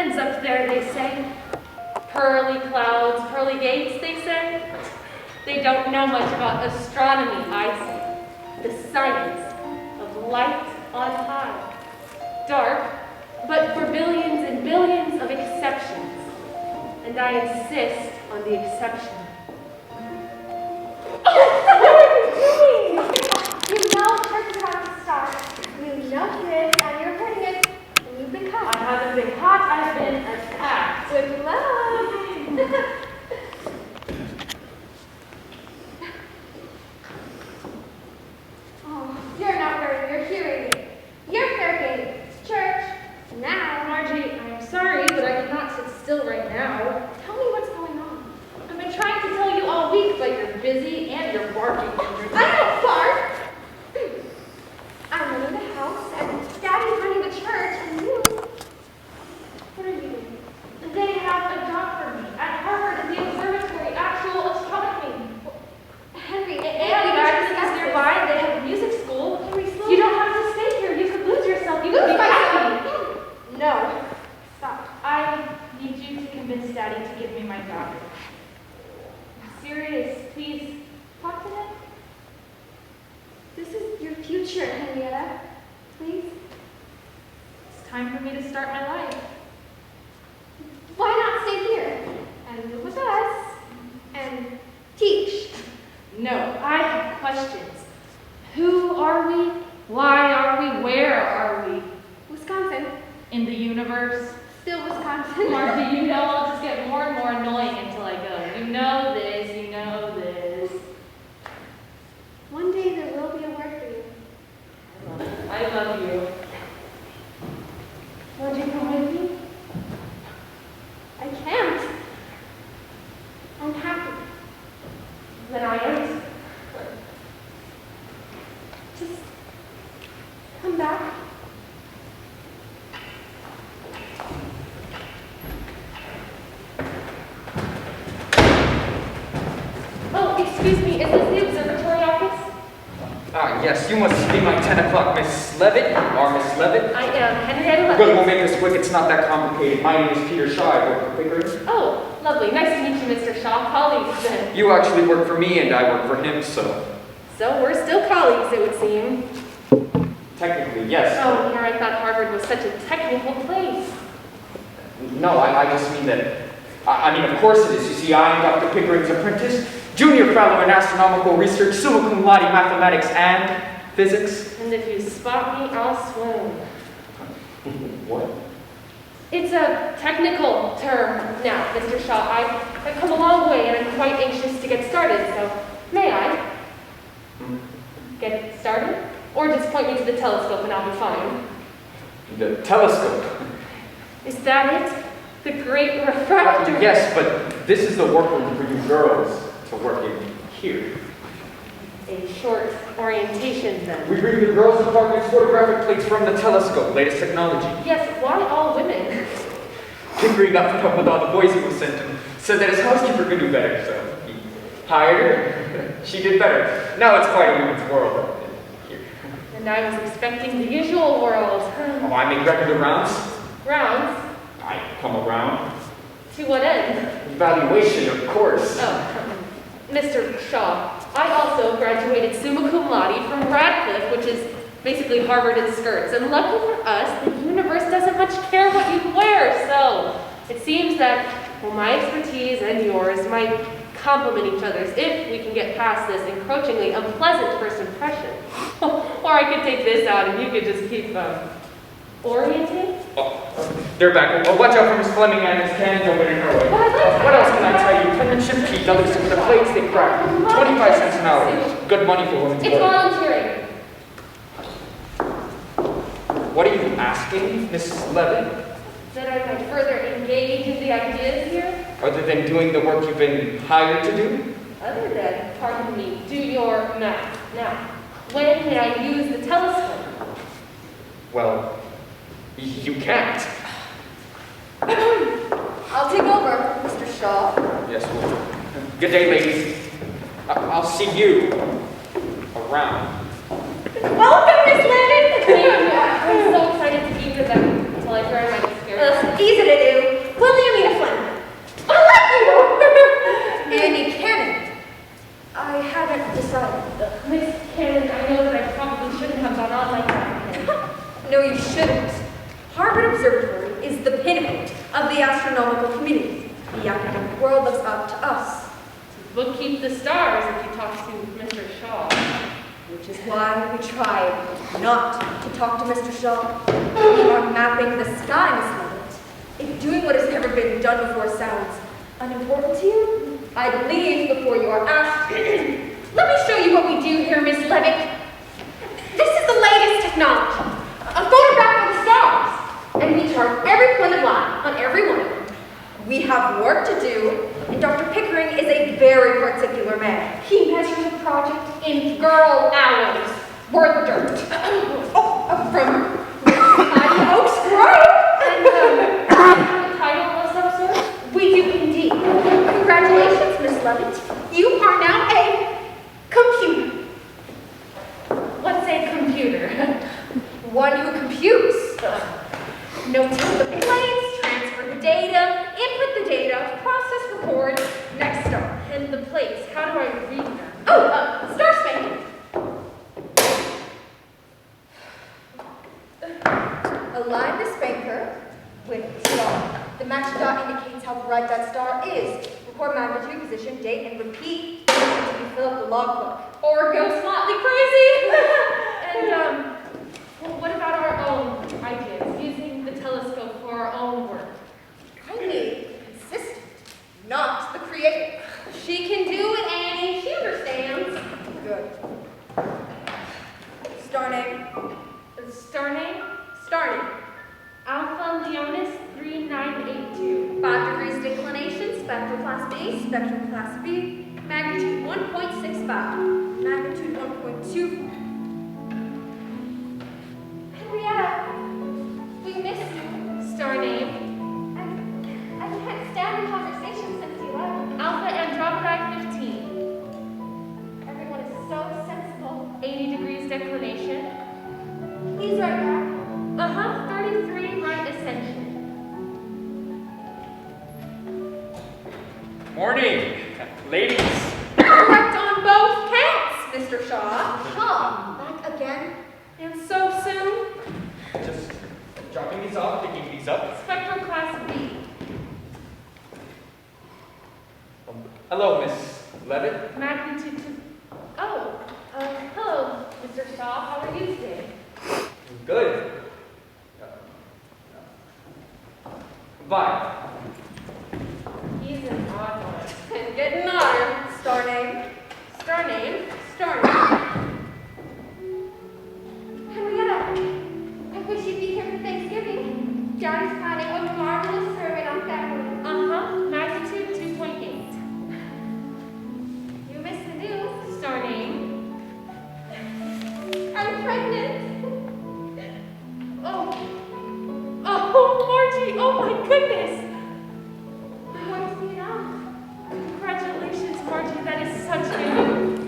heavens up there, they say. Pearly clouds, pearly gates, they say. They don't know much about astronomy, I say. The science of light on high. Dark, but for billions and billions of exceptions. And I insist on the exception. What are you doing? You know church is about to start. You know this, and you're hurting it, and you've been caught. I haven't been caught, I've been attacked. With love. Oh, you're not wearing your hearing aid. You're fair game. Church. Now. Margie, I'm sorry, but I cannot sit still right now. Tell me what's going on. I've been trying to tell you all week, but you're busy and you're barking. I don't bark. I'm running the house, and Daddy's running the church, and you. What are you doing? They have a job for me at Harvard in the observatory, actual astronomy. Henry, And the guys is nearby, they have a music school. You don't have to stay here. You could lose yourself. You could be happy. No. Stop. I need you to convince Daddy to give me my job. I'm serious. Please, talk to him. This is your future, Henrietta. Please. It's time for me to start my life. Why not stay here and live with us and teach? No, I have questions. Who are we? Why are we? Where are we? Wisconsin. In the universe? Still Wisconsin. Margie, you know I'll just get more and more annoying until I go. You know this, you know this. One day there will be a word for you. I love you. Won't you come with me? I can't. I'm happy. Then I am. Just come back. Oh, excuse me, is this the observatory office? Yes, you must be my 10 o'clock Miss Levitt, or Miss Levitt. I am Henrietta Levitt. Good, we'll make this quick, it's not that complicated. My name is Peter Shaw, I work for Pickering. Oh, lovely. Nice to meet you, Mr. Shaw. Colleagues then. You actually work for me and I work for him, so... So we're still colleagues, it would seem. Technically, yes. Oh, here I thought Harvard was such a technical place. No, I just mean that... I mean, of course it is. You see, I am Dr. Pickering's apprentice, junior fellow in astronomical research, summa cum laude mathematics and physics. And if you spot me, I'll swoon. What? It's a technical term now, Mr. Shaw. I've come a long way and I'm quite anxious to get started, so may I? Get started? Or just point me to the telescope and I'll be fine. The telescope. Is that it? The great refractor? Yes, but this is the workroom for you girls to work in here. A short orientation then. We bring the girls' department's photographic plates from the telescope, latest technology. Yes, why all women? Pickering got fed up with all the boys he was sent him, said that his housekeeper could do better, so he hired her. She did better. Now it's quite a women's world here. And I was expecting the usual world. Oh, I make regular rounds. Rounds? I come around. To what end? Evaluation, of course. Oh, Mr. Shaw, I also graduated summa cum laude from Radcliffe, which is basically Harvard in skirts. And lucky for us, the universe doesn't much care what you wear, so it seems that, well, my expertise and yours might complement each other's if we can get past this encroachingly unpleasant first impression. Or I could take this out and you could just keep orienting. Oh, they're back. Oh, watch out for Miss Fleming and Miss Cannon over in her way. What else can I tell you? Penmanship key, double stick the plates they crack. 25 cents an hour. Good money for women's It's work. volunteering. What are you asking, Mrs. Levitt? That I might further engage in the ideas here? Other than doing the work you've been hired to do? Other than, pardon me, do your math. Now, when may I use the telescope? Well, you can't. I'll take over, Mr. Shaw. Yes, well, good day, ladies. I'll see you around. Welcome, Miss Levitt. I'm so excited to be with them. until I dry my mascara. Easy to do. Williamina Flynn. I like you! Annie Cannon. I haven't decided. Miss Cannon, I know that I probably shouldn't have gone on like that. No, you shouldn't. Harvard Observatory is the pinnacle of the astronomical community. The academic world looks up to us. We'll keep the stars if you talk to Mr. Shaw. Which is why we tried not to talk to Mr. Shaw. We are mapping the sky, Miss Levitt. If doing what has never been done before sounds unimportant to you, I'd leave before you are asked. Let me show you what we do here, Miss Levitt. This is the latest technology. A photograph of the stars. And we chart every point of line on every one of them. We have work to do, and Dr. Pickering is a very particular man. He measures a project in girl hours. Worth dirt. From Mighty Oaks Grove. And the title of some sort? We do indeed. Congratulations, Miss Levitt. You are now a computer. What's a computer? One who computes. Notate the planes, transfer the data, input the data, process reports, next step. And the plates, how do I read them? Oh, star spanking. Align the spanker with the star. The match dot indicates how bright that star is. Record magnitude, position, date, and repeat until you fill up the logbook. Or go slightly crazy? And, well, what about our own ideas, using the telescope for our own work? I need the consistent, not the creative. She can do it, Annie. She understands. Good. Star name. Star name? Star name. Alpha Leonis 3982. 5 degrees declination, spectral class B, spectral class B, magnitude 1.65, magnitude 1.2. Henrietta, we miss you. Star name? I can't stand the conversation since you left. Alpha Andromeda 15. Everyone is so sensible. 80 degrees declination. He's right back. 33 right ascension. Morning, ladies. Correct on both counts, Mr. Shaw. Shaw, back again. And so soon? Just dropping these off, picking these up. Spectral class B. Hello, Miss Levitt. Magnitude 2. Oh, hello, Mr. Shaw. How are you today? Good. Bye. He's an odd one. Getting honored. Star name. Star name? Star name. Henrietta, I wish you'd be here for Thanksgiving. Daddy's planning a marvelous serving on family. Magnitude 2.8. You missed the news. Star name? I'm pregnant. Oh, Margie, oh my goodness. What do you know? Congratulations, Margie, that is such good news.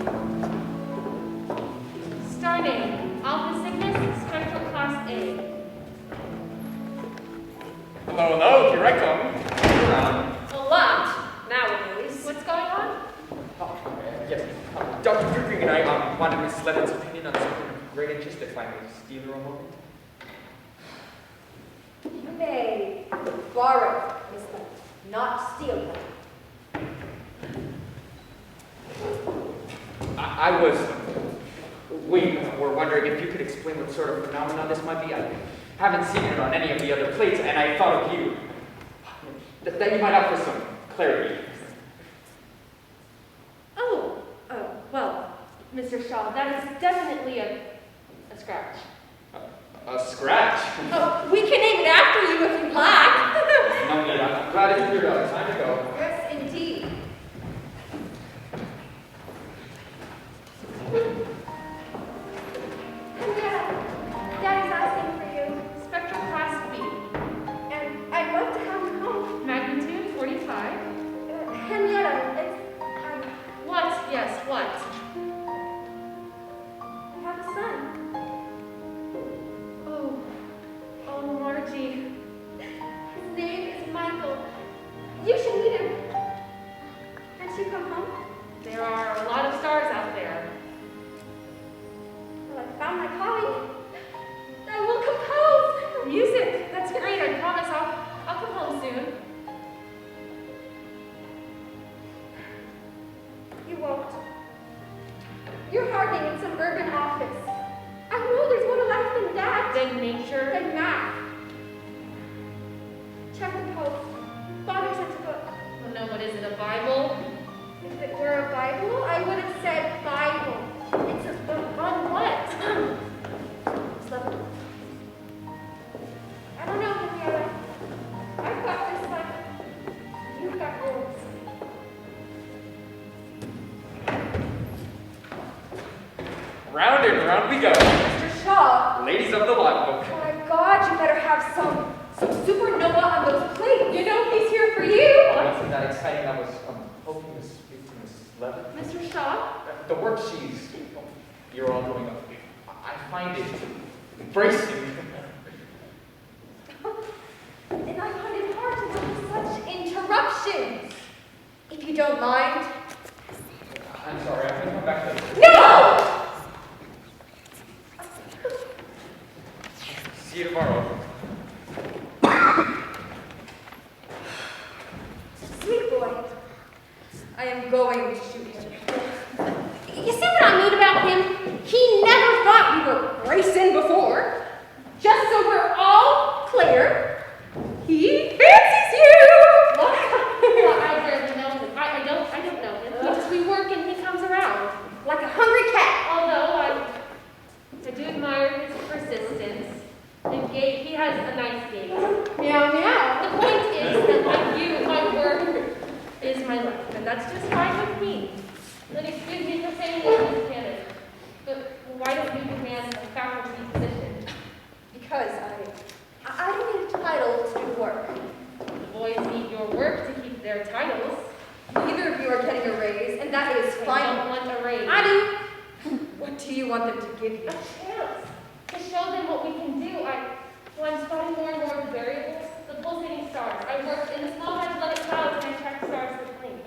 Star name, Alpha Cygnus, spectral class A. Hello, here I come. A lot nowadays. What's going on? Yes, Dr. Pickering and I wanted Miss Levitt's opinion on something of great interest, if I may steal her a moment. You may borrow, Miss Levitt, not steal her. We were wondering if you could explain what sort of phenomenon this might be. I haven't seen it on any of the other plates, and I thought of you. That you might offer some clarity. Well, Mr. Shaw, that is definitely a scratch. A scratch? Oh, we can name it after you if you'd like. No need. I'm glad it's cleared up. Time to go. Yes, indeed. Henrietta, Daddy's asking for you, Spectral class B. and I'd love to have you home. Magnitude 45. Henrietta, What? Yes, what? I have a son. Oh, Margie. There are a lot of stars out there. Well, I found my calling. I will compose. Music, that's great. I promise I'll come home soon. You won't. You're harding in some urban office. I know there's more to life than that. Then nature. Than math. Check the post. Father sent a book. Oh no, what is it, a Bible? If it were a Bible, I would have said Bible. It's a book. On what? So, I don't know, Henrietta. I've got this one. You've got yours. Round and round we go. Mr. Shaw. Ladies of the logbook. Oh my God, you better have some supernova on those plates. You know he's here for you. Wasn't that exciting? I was hoping to speak to Miss Levin. Mr. Shaw? The worksheets you're all doing up. I find it embracing. And I find it hard to deal with such interruptions. If you don't mind. I'm sorry, I can come back later. No! See you tomorrow. Sweet boy. I am going to shoot him. You see what I mean about him? He never thought we were racing before. Just so we're all clear, he fancies you! Well, I barely know him. I don't know him. We work and he comes around. Like a hungry cat. Although I do admire his persistence. And he has a nice gait. Meow meow. The point is that like you, my work is my life, and that's just fine with me. Then excuse me for saying this, Miss Cannon, but why don't you demand a faculty position? Because I don't need a title to do work. The boys need your work to keep their titles. Neither of you are getting a raise, and that is I fine. don't want a raise. I do. What do you want them to give you? A chance to show them what we can do. I'm spotting more and more of the variables, the pulsating stars. I work in the small athletic clouds and I track stars with blink.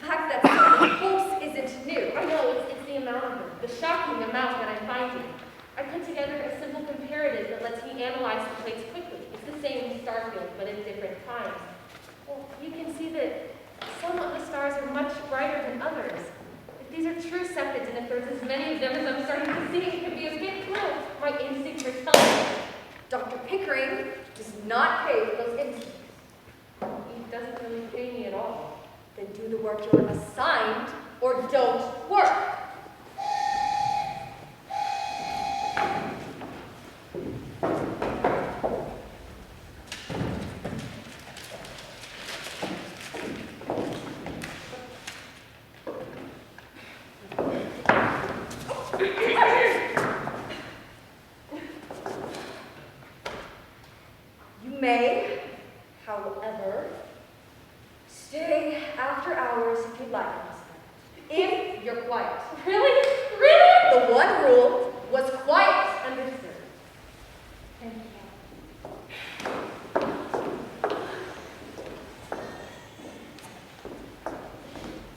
The fact that someone pulse isn't new. I know, it's the amount of them, the shocking amount that I'm finding. I put together a simple comparative that lets me analyze the plates quickly. It's the same star field, but at different times. Well, you can see that some of the stars are much brighter than others. If these are true cepheids, and if there's as many of them as I'm starting to see, it could be a big clue. My instincts are telling me. Dr. Pickering does not pay for those instincts. He doesn't really pay me at all. Then do the work you're assigned, or don't work. You may, however, stay after hours if you'd like, if you're quiet. Really? Really? The one rule was quiet. Understood. Thank you.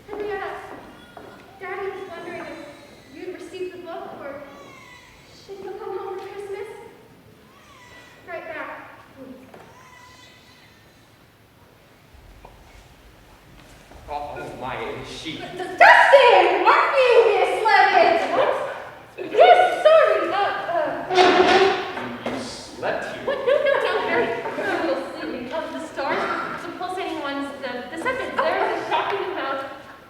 Henrietta, Daddy was wondering if you'd received the book, or should you come home for Christmas? Right back. Oh my, she. Dustin! Aren't you, Miss Levitt? What? Yes, sorry. You slept here. What? No, very little sleeping. The stars, the pulsating ones, the cepheids, there is a shocking amount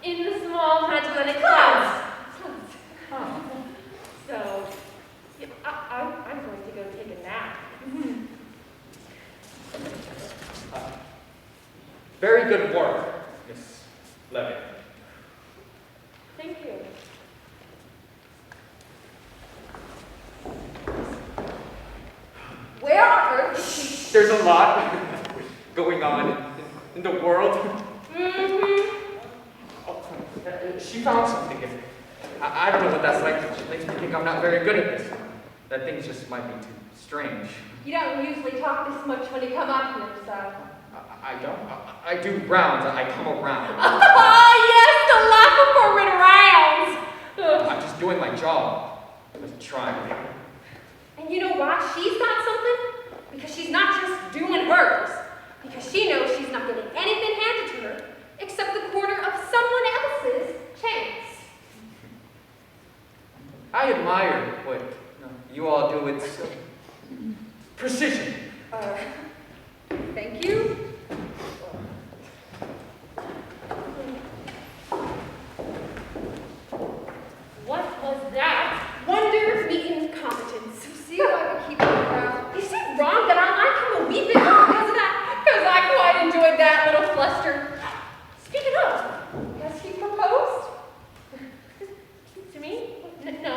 in the small magellanic clouds. So, yeah, I'm going to go take a nap. Very good work, Miss Levin. Thank you. Where on earth is she? There's a lot going on in the world. Oh, she found something. And I don't know what that's like. She makes me think I'm not very good at this. That things just might be too strange. You don't usually talk this much when you come up here, so. I don't. I do rounds. I come around. Ah, yes, the laughable admire what you all do with precision. Thank you. What was that? Wonder meeting competence. See if I can keep it around. Is it wrong that I like him a wee bit more because of that? Because I quite enjoyed that little fluster. Speaking of, has he proposed? To me? No.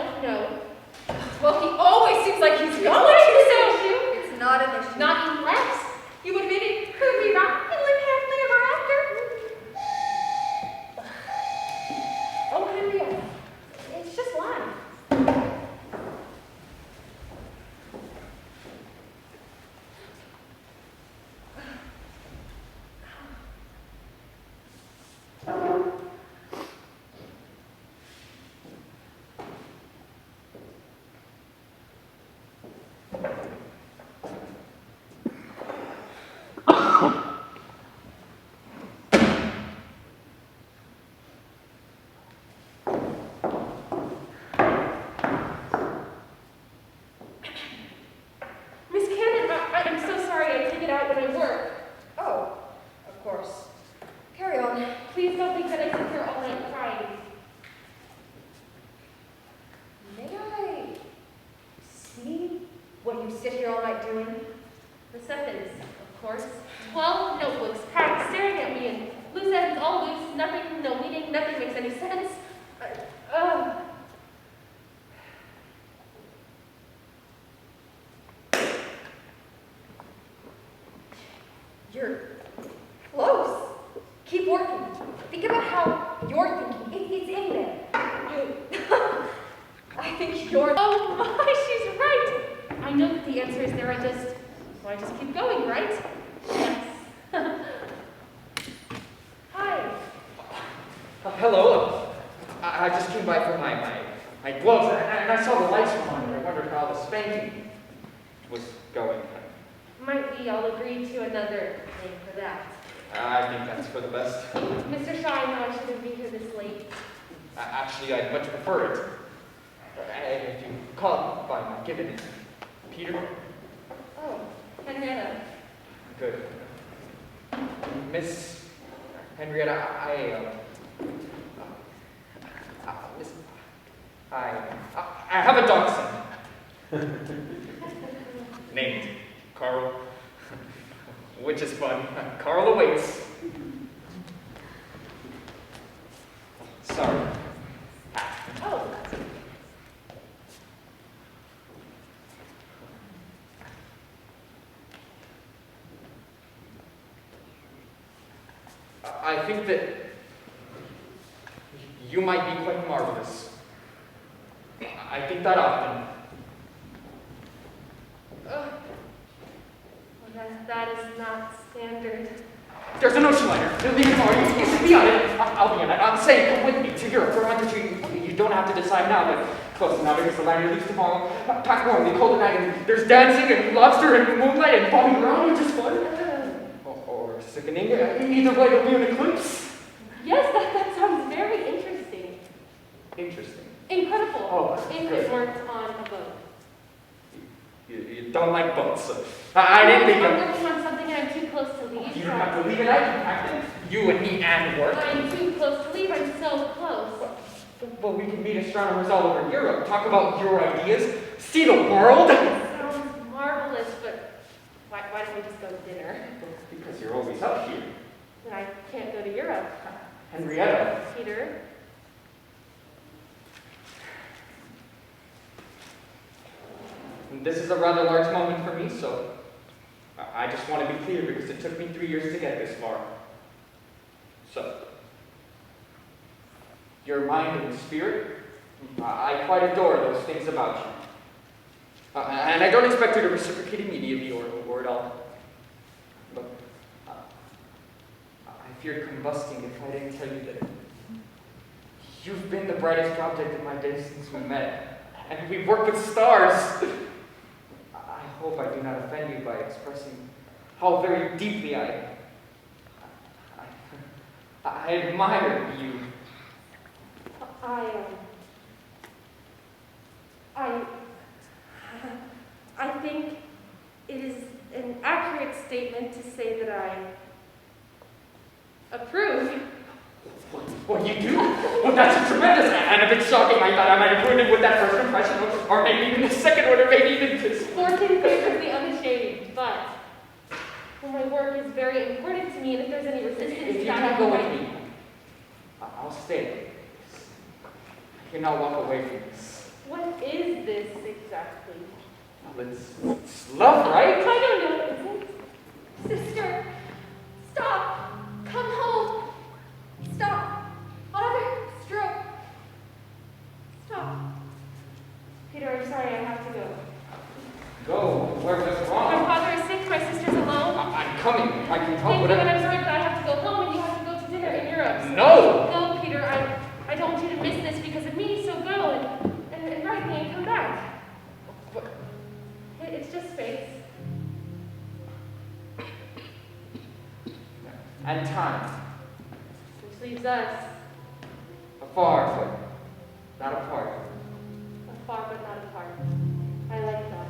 Well, he always seems like he's going What to. is this issue? It's not an issue. Not unless. You admit it could be right and live happily ever after. Oh, Henrietta, it's just life. Miss Cannon, I'm so sorry I take it out when I work. Oh, of course. Carry on. Please don't think that I sit here all night crying. May I see what you sit here all night doing? The sentence, of course. 12 notebooks packed, staring at me, and loose ends all loose, nothing, no meaning, nothing makes any sense. You're close. Keep working. Think about how you're thinking. It's in there. I think you're. Oh my, she's right. I know that the answer is there. I just keep going, right? Yes. Hi. Hello. I just came by for my gloves, and I saw the lights were on, and I wondered how the spanking was going. Might we all agree to another name for that? I think that's for the best. Mr. Shaw, I know I shouldn't be here this late. Actually, I'd much prefer it. If you call by my given name, Peter. Oh, Henrietta. Good. Miss Henrietta, Miss, I have a dachshund named Carl, which is fun. Carl awaits. Sorry. Oh, I think that you might be quite marvelous. I think that often. well, that is not standard. There's an ocean liner. Leave it tomorrow. You should be on it. I'll be on it. I'm saying, come with me to Europe for a month or two. You don't have to decide now, but close enough because the liner leaves tomorrow. Pack warmly, cold at night, and there's dancing and lobster and moonlight and bobbing around, which is fun. Or sickening. Either way, it'll be an eclipse. Yes, that sounds very interesting. Interesting. Incredible. Oh, if good. it weren't on a boat. You don't like boats. I didn't think I'm of... working on something and I'm too close to leave. You don't have to leave it. I can pack it. You and me and work. I'm too close to leave. I'm so close. Well, we can meet astronomers all over Europe, talk about your ideas, see the world. Sounds marvelous, but why don't we just go to dinner? Because you're always up here. Then I can't go to Europe. Henrietta. Peter. This is a rather large moment for me, so I just want to be clear because it took me 3 years to get this far. So, your mind and spirit, I quite adore those things about you. And I don't expect you to reciprocate immediately or at all. But I feared combusting if I didn't tell you that you've been the brightest object in my day since we met. And we've worked with stars. I hope I do not offend you by expressing how very deeply I I statement to say that I approve. What, you do? Well, that's tremendous and a bit shocking. I thought I might have ruined it with that first impression, or maybe even the second one, or maybe even this. Fortune favors the unashamed, but well, my work is very important to me, and if there's any resistance If you to that, can't I go might- with me, I'll stay. I cannot walk away from this. What is this exactly? Well, it's love, right? I don't know, is it? Sister, stop. Come home. Stop. Father, stroke. Stop. Peter, I'm sorry, I have to go. Go. What's My wrong? father is sick, my sister's alone. I'm coming. I can Thank help you, whatever. and I'm sorry, but I have to go home, and you have to go to dinner in Europe. No! Go, Peter, I don't want you to miss this because of me, so go and write me and come back. But It's just space. and time. Which leaves us Afar, but not apart. afar but not apart. I like that.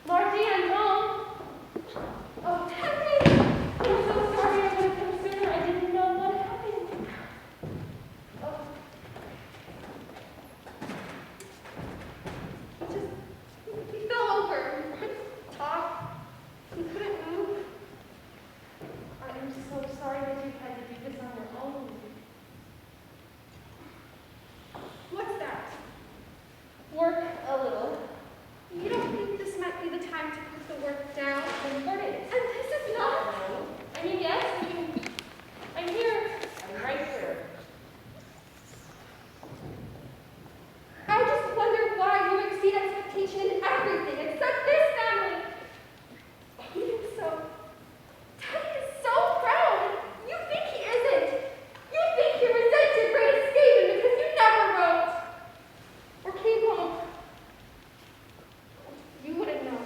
Marty, I'm home. Oh, Henry! I'm so sorry I would have come sooner. I didn't know what happened. Oh. He fell over. He couldn't talk. He couldn't move. I'm so sorry that you had to do this on your own. What's that? Work a little. You don't think this might be the time to put the work down? It's important. And this is not. I mean, yes, I'm here. I'm right here. I just wonder why you exceed expectation in everything except this family. Even so, Daddy is so proud. You think he isn't. You think he resented Great Escaping because you never wrote or came home. You wouldn't know.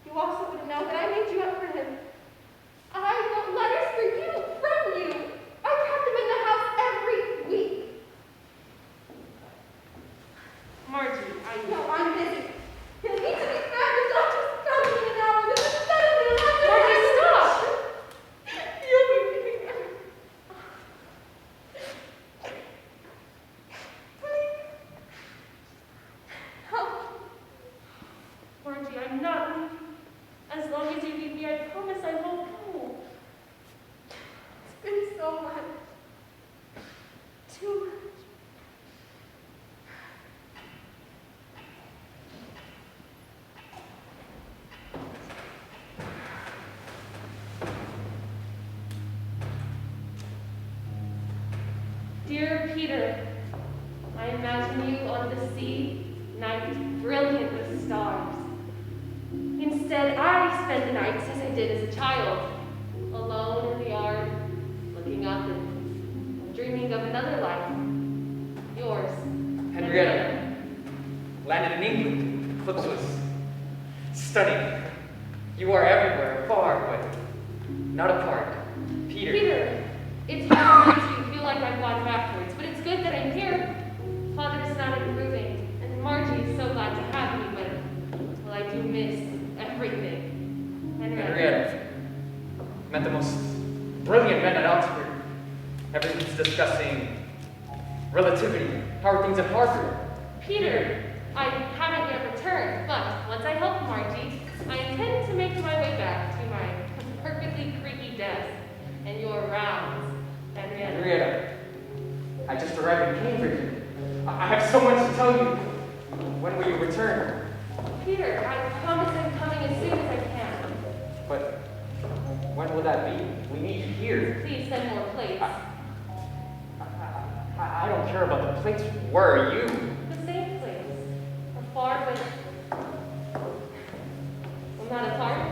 You also wouldn't know that I made you up for him. I wrote letters for you, from you. I kept them in the house every week. Margie, No, I'm busy. He'll need to be fed. The doctor's coming in an hour. This is suddenly Margie, stop! You'll be leaving him. Please. Help. Margie, I'm not leaving. As long as you leave me, I promise I won't go. It's been so much. Too much. Dear Peter, I imagine you on the sea, night brilliant with stars. Instead, I spend the nights as I did as a child, alone in the yard, looking up and dreaming of another life. Yours. Henrietta. Landed in England. Eclipse was stunning. You are everywhere, far, but not apart. Peter. Peter, it's hard to feel like I've gone backwards, but it's good that I'm here. Father's not improving, and Margie is so glad to have me, but, well, I do miss everything. Henrietta. Met the most brilliant men at Oxford. Everyone's discussing relativity. How are things at Harvard? Peter, I haven't yet returned, but once I help Margie, I intend to make my way back to my perfectly creaky desk and your rounds, Henrietta. Henrietta. I just arrived in Cambridge. I have so much to tell you. When will you return? Peter, I promise I'm coming as soon as I can. But when will that be? We need you here. Please send more plates. I don't care about the plates. Where are you? The same place. Afar, but well, not apart.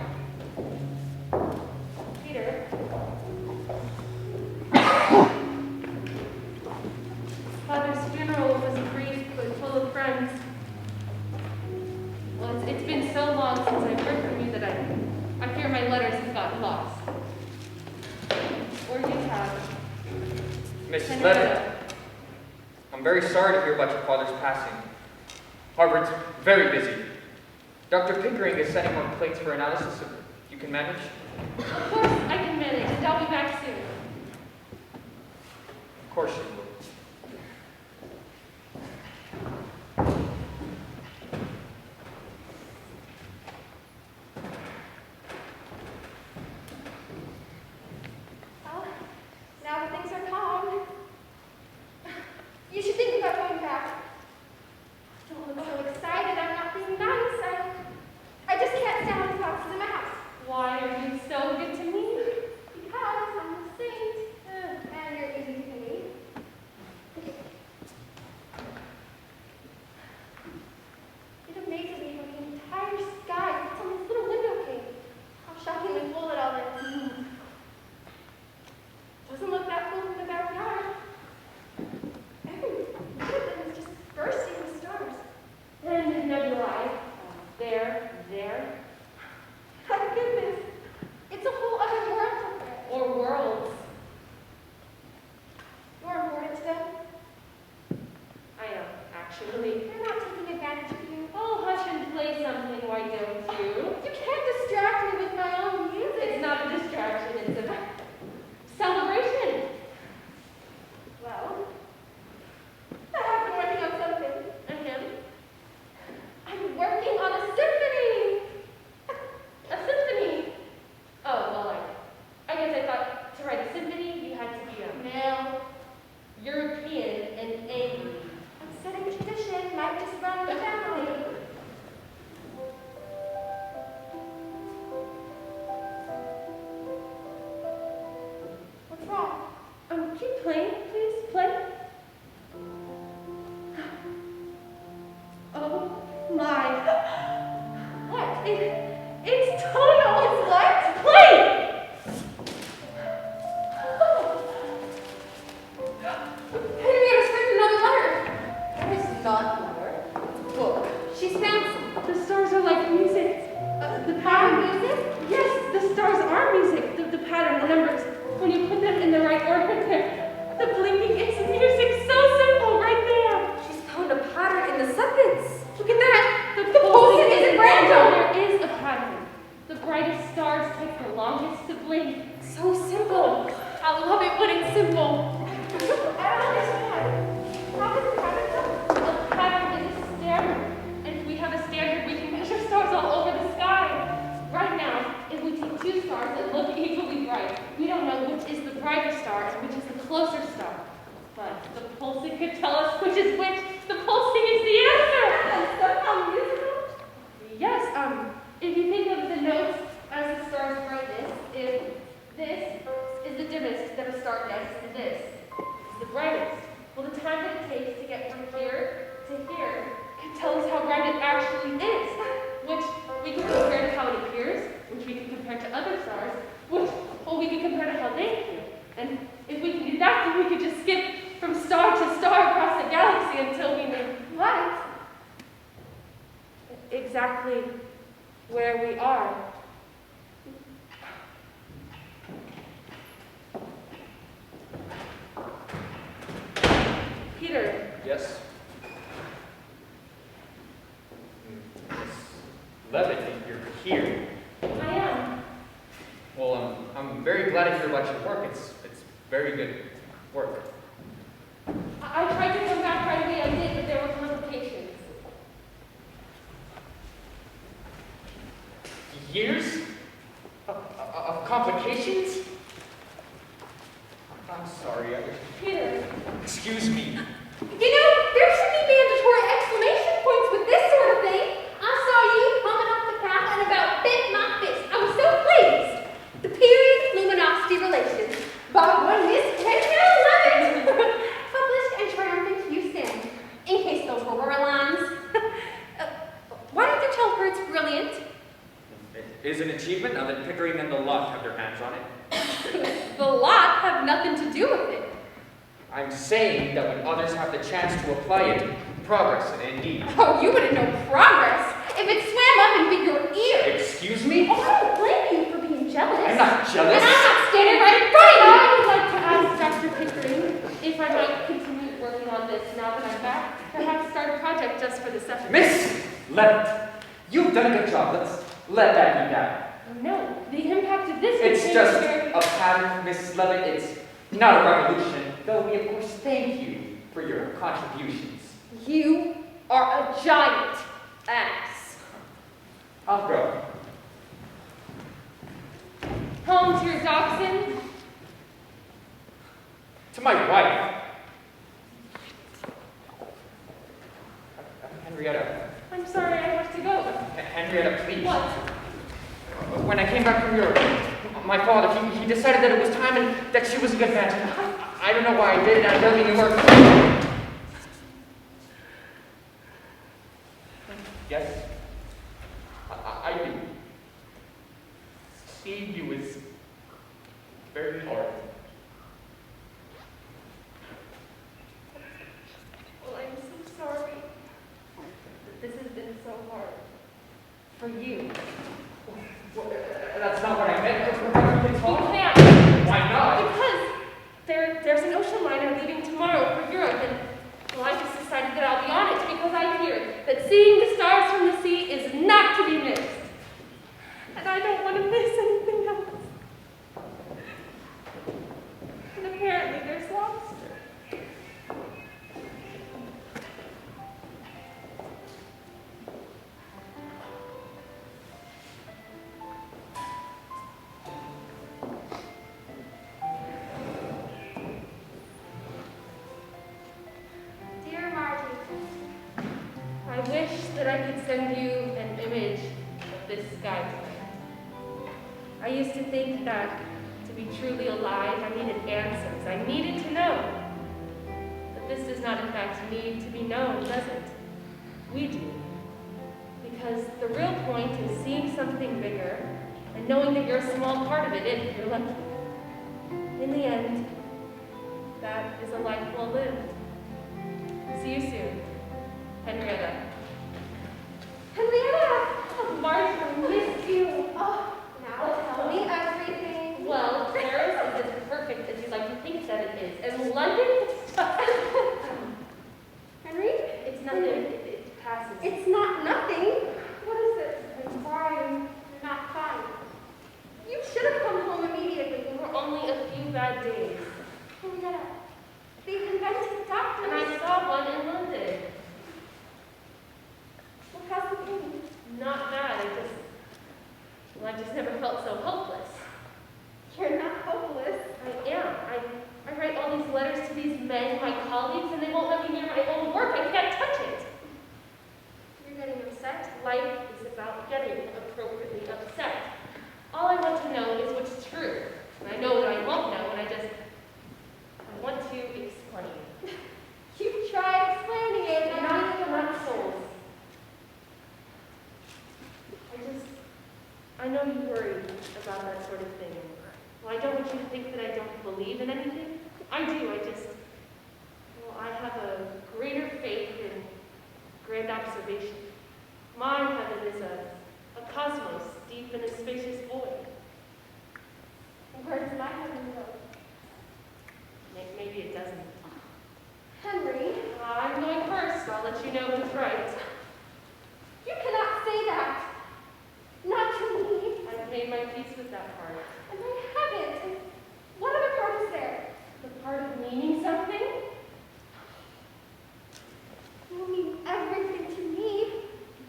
Peter. Father's funeral was brief but full of friends. Well, it's been so long since I've heard from you that I fear my letters have gotten lost. Or you have. Mrs. Henrietta. Leonard. I'm very sorry to hear about your father's passing. Harvard's very busy. Dr. Pickering is sending more plates for analysis if you can manage. Of course I can manage, and I'll be back soon. Of course you will. Well, now that things are calm, you should think about going back. Don't look so excited. I'm not being nice. I just can't stand these boxes in my house. Why are you so good to me? Because I'm a saint, and you're easy to believe. It amazes me how the entire sky fits on this little window pane. How shockingly full it all is. Doesn't look that full in the backyard. Every one of them is just bursting with stars. And nebulae. There. My goodness, it's a whole other world up there. Or worlds. You're important to them. I am, actually. They're not taking advantage of you. Oh, hush and play something, why don't you? You can't distract me with my own music. It's not a distraction, it's a celebration. Well, I have been working on something. And him? I'm working on a symphony. A symphony. Oh, well, I guess I thought to write a symphony, you had to be a male, European, and angry. Upsetting tradition might just run the family. What's wrong? Keep playing, please, play. Oh my. What? It's total. It's what? Play! Henrietta's written another letter. That is not a letter. It's a book. She's fancy. The stars are like music. The pattern. Music? Yes, the stars are music. The pattern, the numbers. When you put them in the right order, the blinking is music. So simple, right there. She's found a pattern in the seconds. Look at that. The pulsing isn't random. There is a pattern. The brightest stars take the longest to blink. So simple. I love it when it's simple. I don't understand. How does the pattern come? The pattern is a standard. And if we have a standard, we can measure stars all over the sky. Right now, if we take two stars that look equally bright, we don't know which is the brighter star and which is the closer star. But the pulsing could tell us which is which. The pulsing is the answer. Somehow musical? Yes, if you think of the notes as the star's brightness, if this is the dimmest that a star gets, and this is the brightest. Well, the time that it takes to get from here to here can tell us how bright it actually is, which we can compare to how it appears, which we can compare to other stars, which, well, we can compare to how they appear. And if we can do that, then we could just skip from star to star across the galaxy until we know What? exactly where we are. Peter, Yes? Levitt, you're here. I am. Well, I'm very glad to hear about your work. It's very good work. I tried to come back right away, I did, but there were complications. Years of complications? I'm sorry. Peter, Excuse me. You know, there should be mandatory exclamation points with this sort of thing. I saw you coming up the path and about bit my fist. I was so pleased. The period luminosity relations by one Miss Henrietta Levitt. Published and triumphant Houston. In case those were rubber lines. Why don't you tell her it's brilliant? It is an achievement now that Pickering and the lot have their hands on it. The lot have nothing to do with it. I'm saying that when others have the chance to apply it, progress, indeed. Oh, you wouldn't know progress if it swam up and bit your ear. Excuse me? Oh, I don't blame you for being jealous. I'm not jealous. And I'm not standing right in front of you. I would like to ask Dr. Pickering if I might continue working on this now that I'm back. second. Miss Levitt, you've done a good job. Let's let that be that. No, the impact of this would It's change just very- a pattern, Miss Levitt. It's not a revolution, though we, of course, thank you for your contributions. You are a giant ass. I'll go. Home to your dachshund? To my wife. Henrietta. I'm sorry, I have to go. Henrietta, please. What? When I came back from Europe, my father, he decided that it was time and that she was a good match. I don't know why I did it. I barely knew her. Yes, I do. Seeing you is very hard. Well, I'm so sorry that this has been so hard. For you. Well, that's not what I meant. You can't. Why not? Because there's an ocean liner leaving tomorrow for Europe, and well, I just decided that I'll be on it because I hear that seeing the stars from the sea is not to be missed. And I don't want to miss anything else. And apparently there's lobster. Dear Margie, I wish that I could send you an image of this sky tonight. I used to think that to be truly alive, I needed answers. I needed to know. But this does not, in fact, need to be known, does it? We do. Because the real point is seeing something bigger and knowing that you're a small part of it if you're lucky. In the end, that is a life well lived. See you soon, Henrietta. Henrietta! Oh, Marge, I missed you. Oh, now tell me everything. Well, Paris is as perfect as you'd like to think that it is. And London is Henry? it's nothing. It passes. It's not nothing. What is it? I'm crying. You're not fine. You should have come home immediately. There were only a few bad days. Henrietta, they've invented doctors. And I saw one in London. Well, how's the pain? Not bad. I just never felt so hopeless. You're not hopeless. I am. I write all these letters to these men, my colleagues, and they won't let me near my own work. I can't touch it. You're getting upset. Life is about getting appropriately upset. All I want to know is what's true. And I know that I won't know, and I want to explain. You tried explaining it, and now you Not souls. I know you worry about that sort of thing. Well, I don't want you to think that I don't believe in anything. I do. I have a greater faith in grand observation. My heaven is a cosmos deep in a spacious void. Where does my heaven go? Maybe it doesn't. Henry, I'm going first. I'll let you know who's right. you cannot say that. Not to me. I've made my peace with that part. And I haven't. What other part is there? The part of meaning something? You mean everything to me.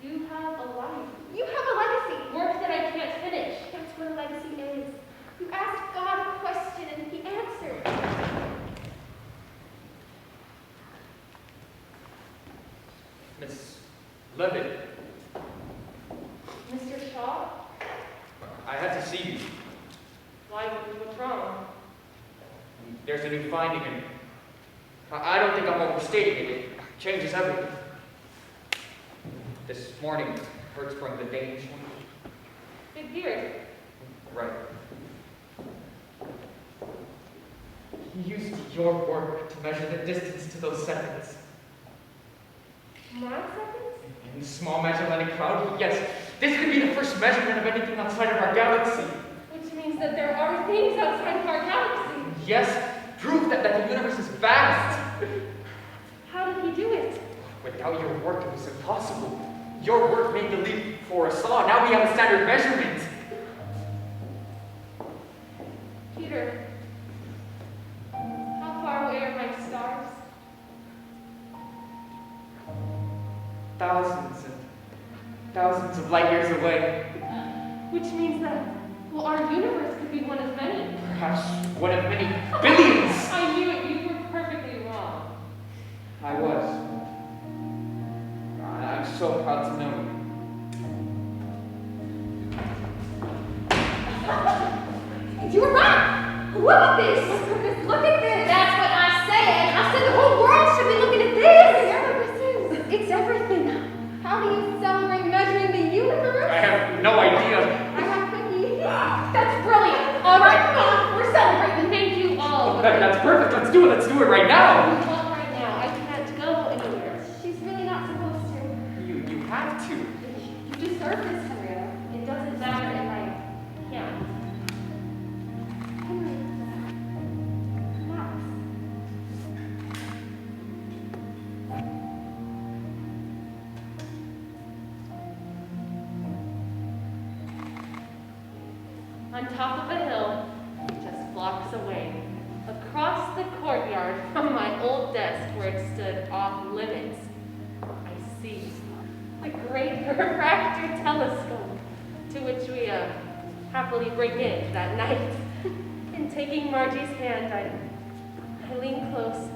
You have a life. You have a legacy. Work that I can't finish. That's what a legacy is. You asked God a question and he answered. Miss Levitt, Mr. Shaw? I had to see you. Why? What's wrong? There's a new finding, and I don't think I'm overstating it. It changes everything. This morning, Hertz from the Danish one. Big beard. Right. He used your work to measure the distance to those seconds. My seconds? In the small Magellanica cloud, yes, this could be the first measurement of anything outside of our galaxy. Which means that there are things outside of our galaxy. Yes, proof that the universe is vast. How did he do it? Without your work, it was impossible. Your work made the leap for us all. Now we have a standard measurement. Peter, how far away are my stars? Thousands and thousands of light years away. Which means that, well, our universe could be one of many. Perhaps one of many billions. I knew it. You were perfectly wrong. I was. I'm so proud to know you. You were right! Look at this! Look at this! That's what I said! I said the whole world should be looking at this! It's everything. How do you celebrate measuring the universe? I have no idea. I have cookies. That's brilliant! Alright, come on, we're celebrating. Thank you all. That's perfect. Let's do it. Let's do it right now. Not right now. I can't go anywhere. She's really not supposed to. You have to. You deserve this, Henrietta. It doesn't matter if I can't. Henry, relax. On top of a hill, just blocks away, across the courtyard from my old desk where it stood off limits, I see the great refractor telescope to which we happily bring in that night. And taking Margie's hand, I lean close,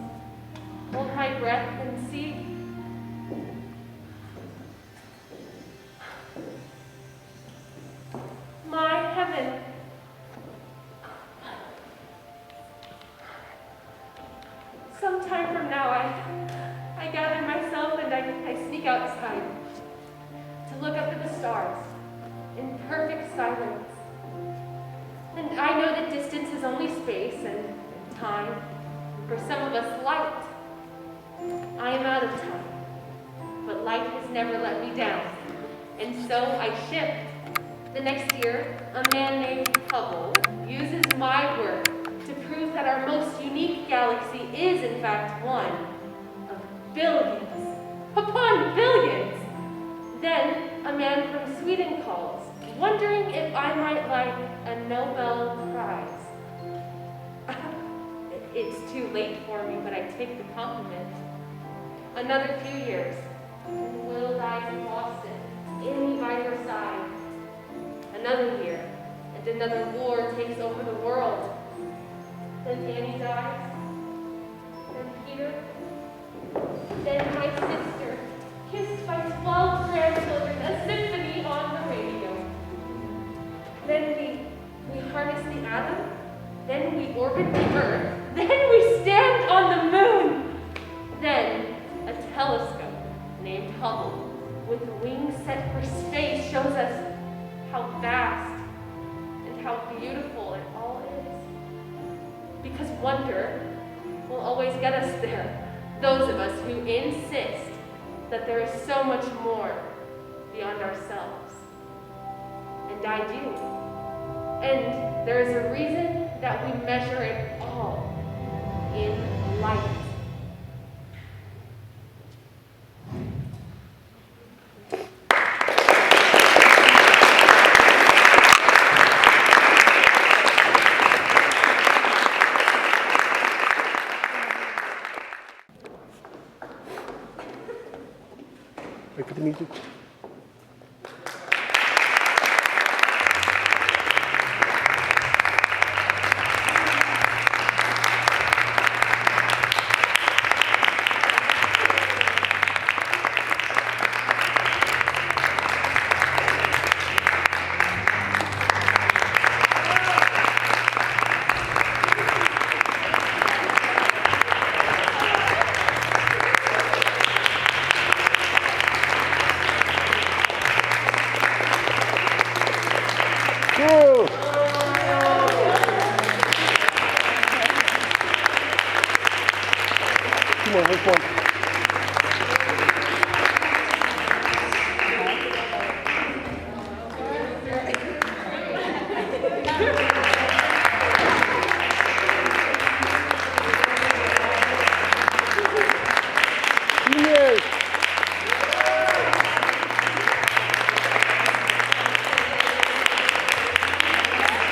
hold my breath, and see. My heaven. Sometime from now, I gather myself and I sneak outside to look up at the stars in perfect silence. And I know that distance is only space and time, and for some of us, light. I am out of time, but light has never let me down, and so I shift. The next year, a man named Hubble uses my work to prove that our most unique galaxy is, in fact, one of billions upon billions. Then a man from Sweden calls, wondering if I might like a Nobel Prize. It's too late for me, but I take the compliment. Another few years, and Will dies in Boston, Annie by her side. Another year, and another war takes over the world. Then Annie dies. Then Peter. Then my sister, kissed by 12 grandchildren, a symphony on the radio. Then we harness the atom. Then we orbit the Earth. Then we stand on the moon. Then a telescope named Hubble, with wings set for space, shows us how vast and how beautiful it all is. Because wonder will always get us there. Those of us who insist that there is so much more beyond ourselves. And I do. And there is a reason that we measure it all in light. Wait for the music.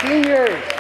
Seniors.